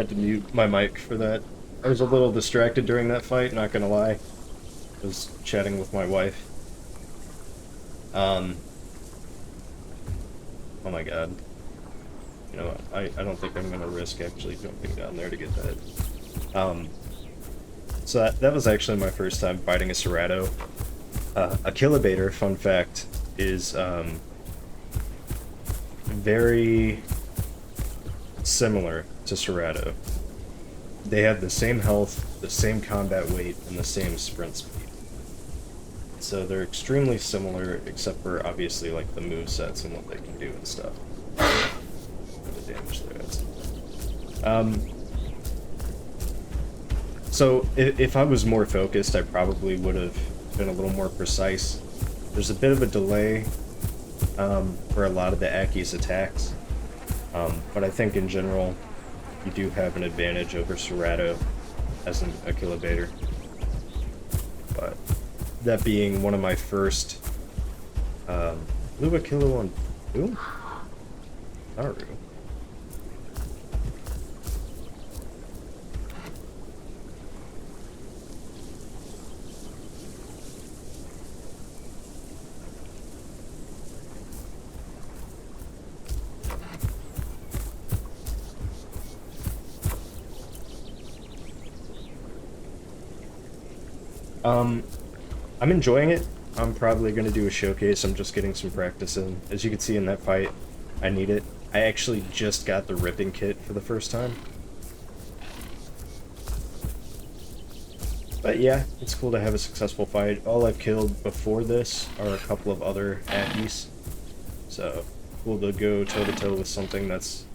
Had to mute my mic for that. I was a little distracted during that fight, not gonna lie. I was chatting with my wife. Um, oh my god. You know, I don't think I'm gonna risk actually jumping down there to get that. So that was actually my first time fighting a Cerrado. Achillobator, fun fact, is very similar to Cerrado. They have the same health, the same combat weight, and the same sprint speed. So they're extremely similar, except for obviously like the movesets and what they can do and stuff. The damage there is. So if I was more focused, I probably would have been a little more precise. There's a bit of a delay for a lot of the Aki's attacks, but I think in general you do have an advantage over Cerrado as an Achillobator. But that being one of my first Blue Achillo on who? Naru. I'm enjoying it. I'm probably going to do a showcase. I'm just getting some practice in. As you can see in that fight, I need it. I actually just got the ripping kit for the first time. But yeah, it's cool to have a successful fight. All I've killed before this are a couple of other Akis. So, cool to go toe-to-toe with something that's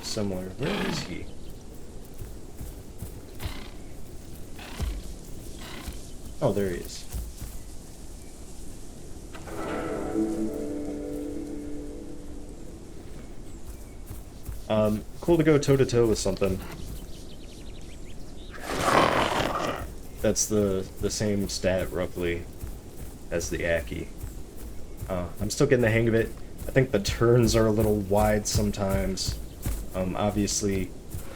similar. Where is he? Oh, there he is. Cool to go toe-to-toe with something that's the same stat, roughly, as the Aki. I'm still getting the hang of it. I think the turns are a little wide sometimes. Obviously,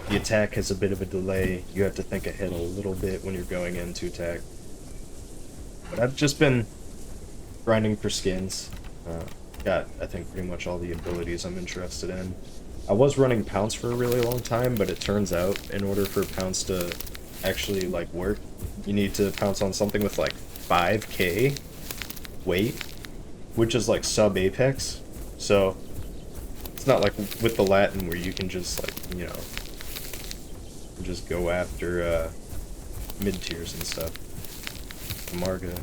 the attack has a bit of a delay. You have to think ahead a little bit when you're going in to attack. But I've just been grinding for skins. Got, I think, pretty much all the abilities I'm interested in. I was running Pounce for a really long time, but it turns out in order for Pounce to actually, like, work, you need to pounce on something with, like, 5k weight, which is, like, sub-apex. So, it's not like with the Latin where you can just, like, you know, just go after, mid-tiers and stuff. Marga.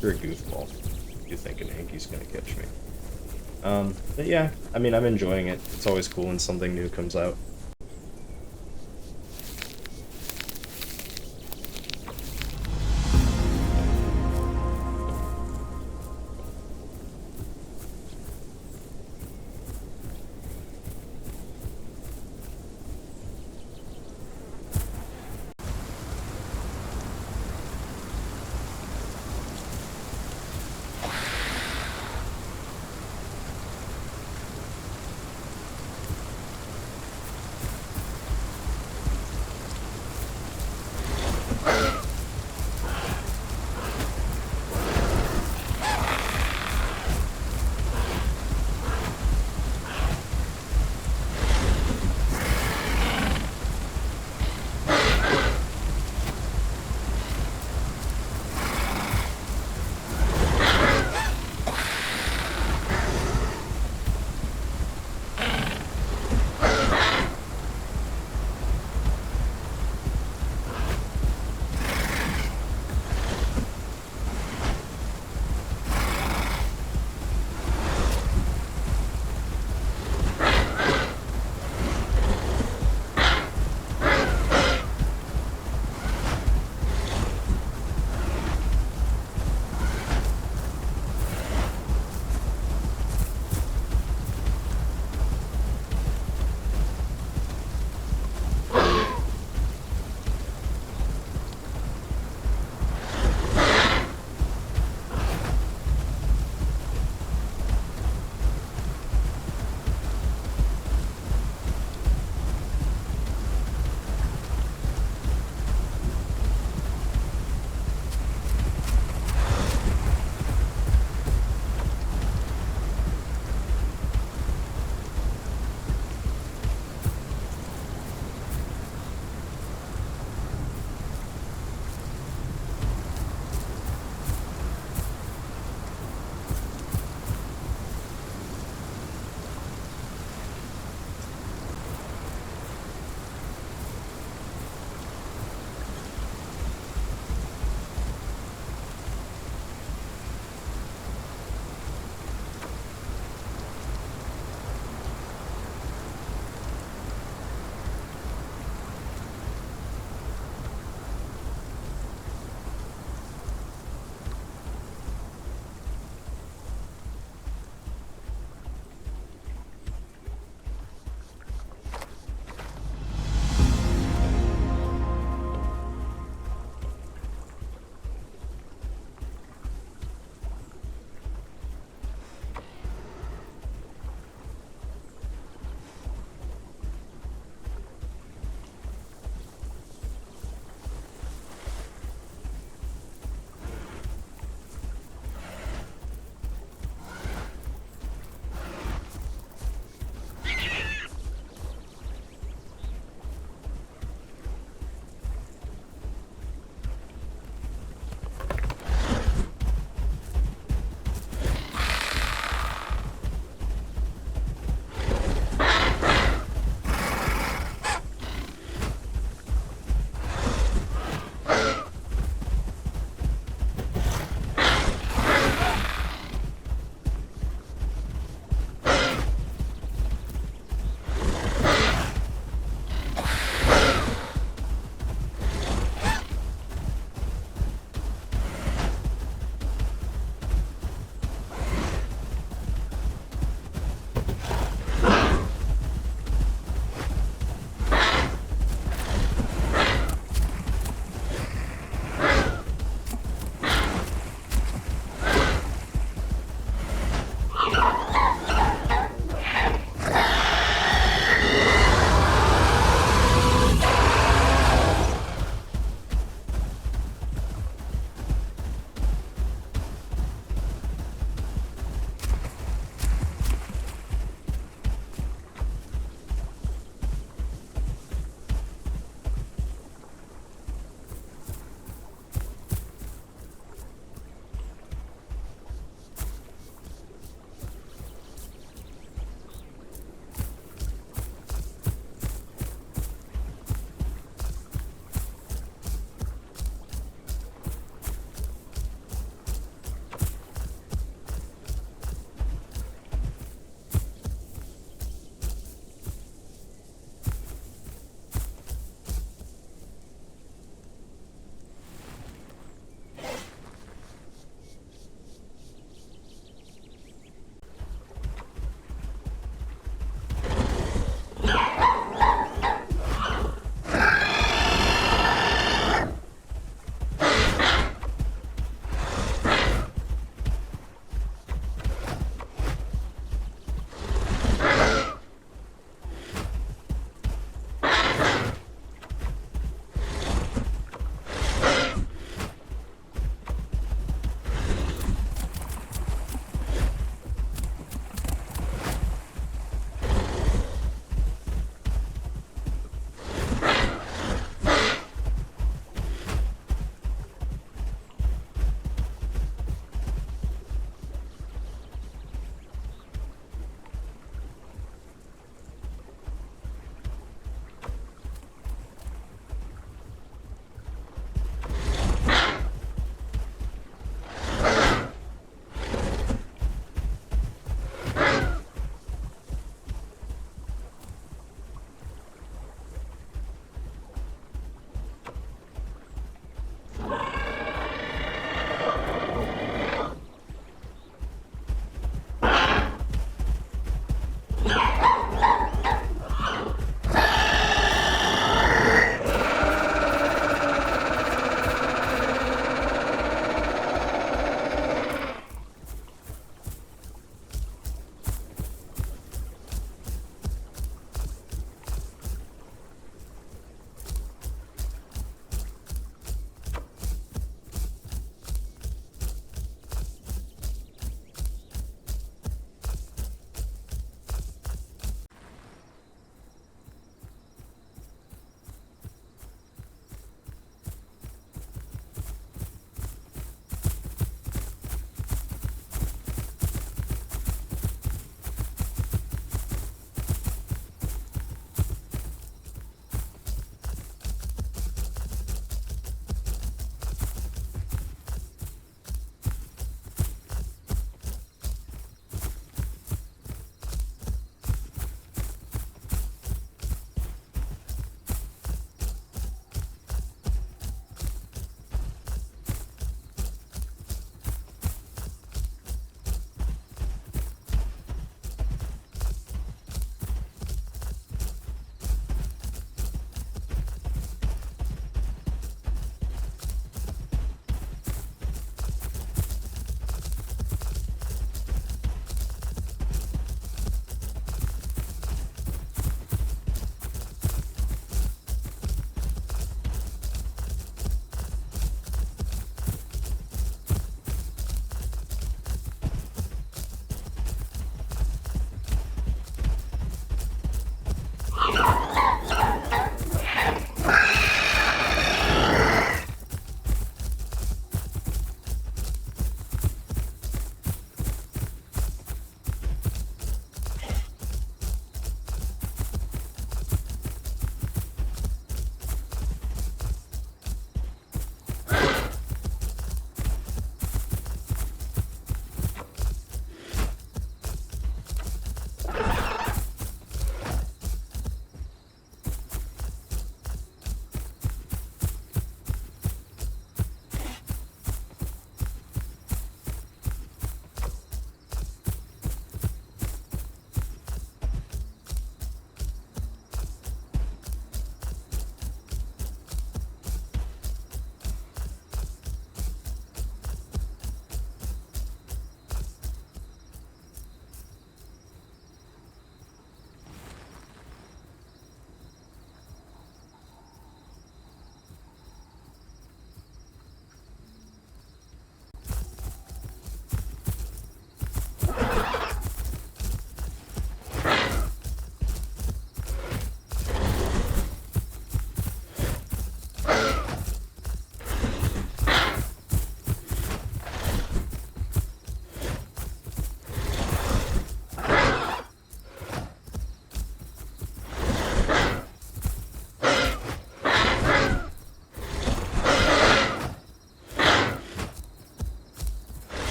You're a goofball. You thinking Hanky's gonna catch me. But yeah, I mean, I'm enjoying it. It's always cool when something new comes out.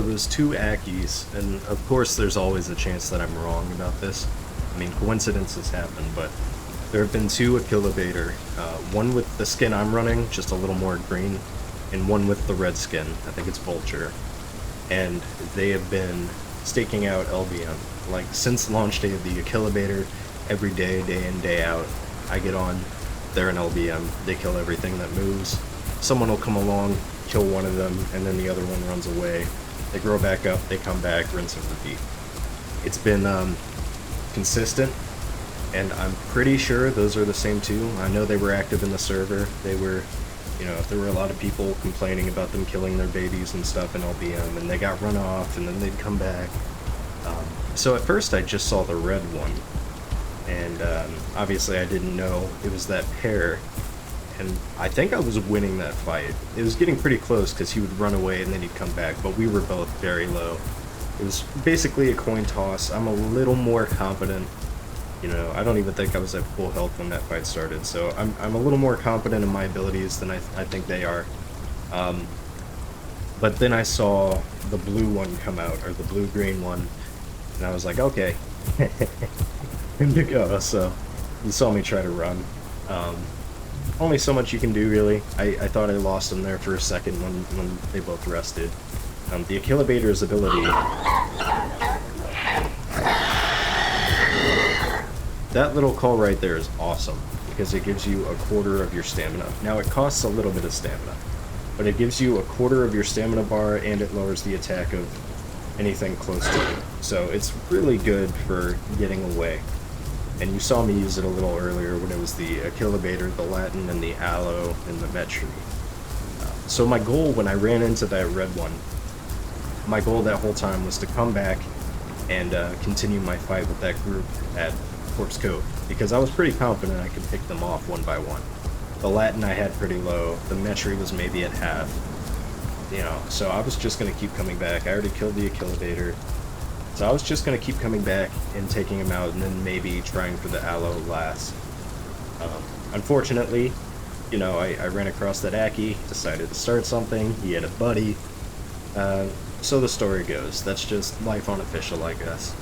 there's two Ackies, and of course there's always a chance that I'm wrong about this. I mean, coincidences happen, but there have been two Achillobator. One with the skin I'm running, just a little more green, and one with the red skin. I think it's Vulture. And they have been staking out LBM. Like, since launch day of the Achillobator, every day, day in, day out, I get on, they're an LBM, they kill everything that moves. Someone will come along, kill one of them, and then the other one runs away. They grow back up, they come back, rinse and repeat. It's been consistent, and I'm pretty sure those are the same two. I know they were active in the server. They were, you know, there were a lot of people complaining about them killing their babies and stuff in LBM, and they got run off, and then they'd come back. So at first I just saw the red one, and obviously I didn't know it was that pair, and I think I was winning that fight. It was getting pretty close because he would run away and then he'd come back, but we were both very low. It was basically a coin toss. I'm a little more confident. You know, I don't even think I was at full health when that fight started, so I'm a little more confident in my abilities than I think they are. But then I saw the blue one come out, or the blue-green one, and I was like, okay, time to go. So you saw me try to run. Only so much you can do, really. I thought I lost them there for a second when they both rested. The Achillobator's ability... That little call right there is awesome, because it gives you a quarter of your stamina. Now, it costs a little bit of stamina, but it gives you a quarter of your stamina bar, and it lowers the attack of anything close to you. So it's really good for getting away. And you saw me use it a little earlier when it was the Achillobator, the Latin, and the Aloe, and the Metri. So my goal when I ran into that red one, my goal that whole time was to come back and continue my fight with that group at Corpse Cove, because I was pretty confident I could pick them off one by one. The Latin I had pretty low, the Metri was maybe at half, you know, so I was just going to keep coming back. I already killed the Achillobator, so I was just going to keep coming back and taking him out, and then maybe trying for the Aloe last. Unfortunately, you know, I ran across that Aki, decided to start something, he had a buddy, so the story goes. That's just life unofficial, I guess.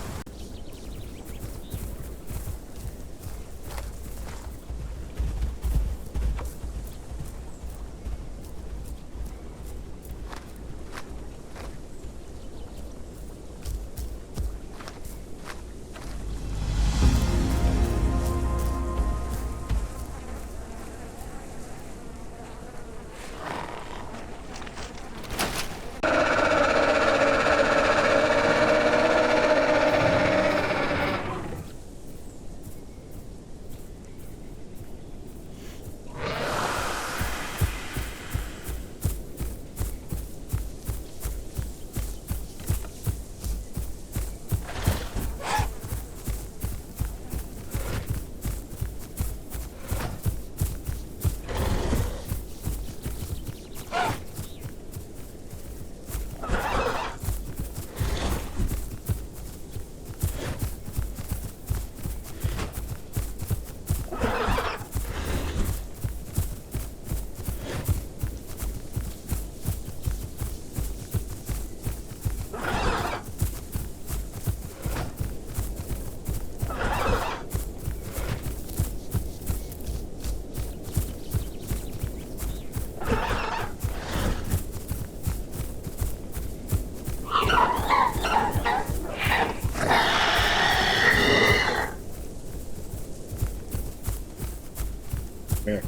Come here.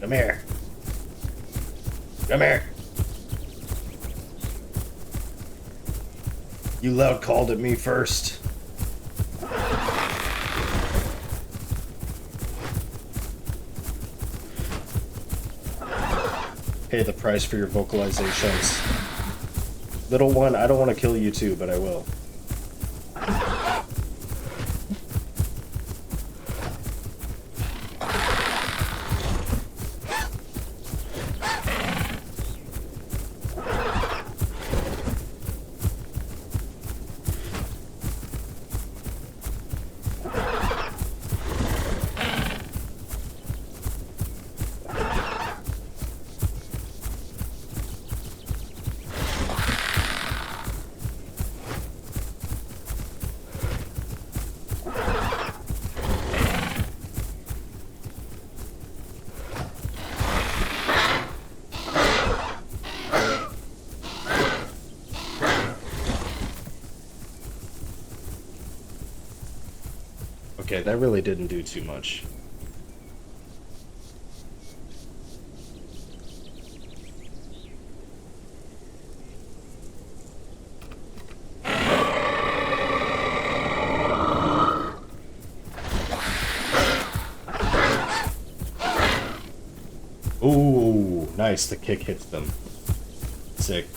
Come here. Come here. You loud called at me first. Pay the price for your vocalizations. Little one, I don't want to kill you too, but I will. Okay, that really didn't do too much. Ooh, nice. The kick hits them. Sick.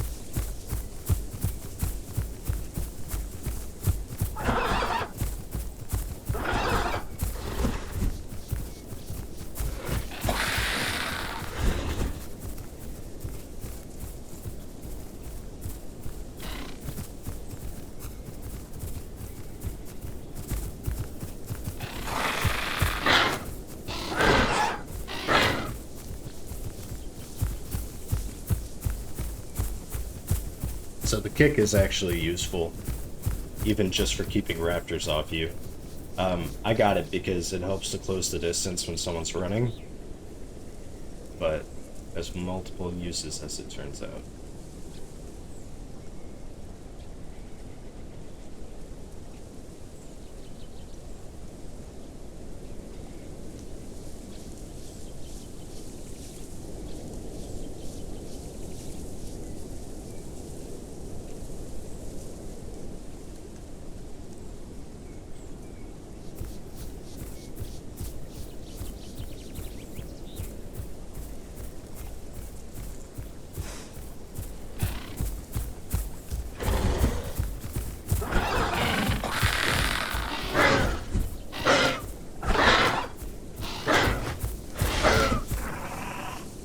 So the kick is actually useful, even just for keeping raptors off you. I got it because it helps to close the distance when someone's running, but has multiple uses as it turns out.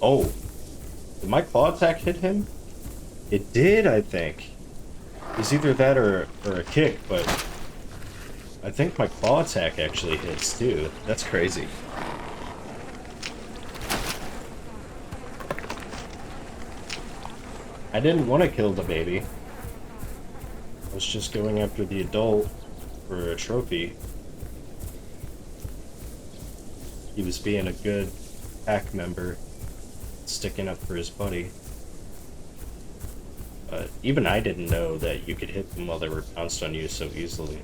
Oh, did my claw attack hit him? It did, I think. It's either that or a kick, but I think my claw attack actually hits too. That's crazy. I didn't want to kill the baby. I was just going after the adult for a trophy. He was being a good pack member, sticking up for his buddy. But even I didn't know that you could hit them while they were pounced on you so easily.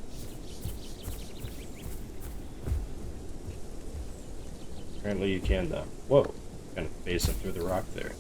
Apparently you can though. Whoa, kind of phasing through the rock there.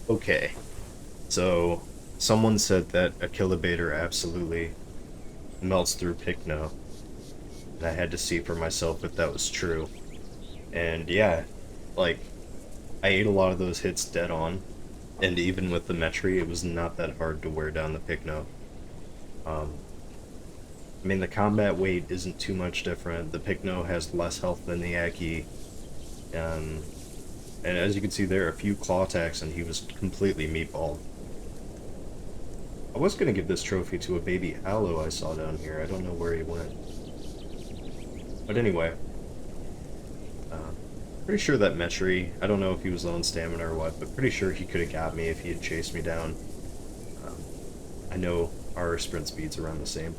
Okay, so someone said that Achillobator absolutely melts through Pycno, and I had to see for myself if that was true. And yeah, like, I ate a lot of those hits dead on, and even with the Metri, it was not that hard to wear down the Pycno. I mean, the combat weight isn't too much different. The Pycno has less health than the Aki, um, and as you can see there, a few claw attacks and he was completely meatballed. I was going to give this trophy to a baby aloe I saw down here. I don't know where he went. But anyway, Pretty sure that Metri, I don't know if he was low on stamina or what, but pretty sure he could have got me if he had chased me down. Um, I know our sprint speed's around the same.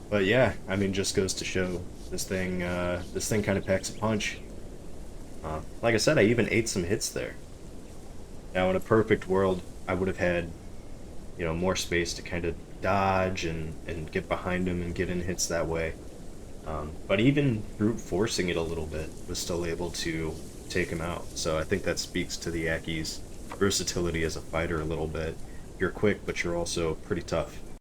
But yeah, I mean, just goes to show this thing kind of packs a punch. Like I said, I even ate some hits there. Now, in a perfect world, I would have had, more space to kind of dodge and get behind him and get in hits that way. But even brute forcing it a little bit was still able to take him out. So I think that speaks to the Aki's versatility as a fighter a little bit. You're quick, but you're also pretty tough.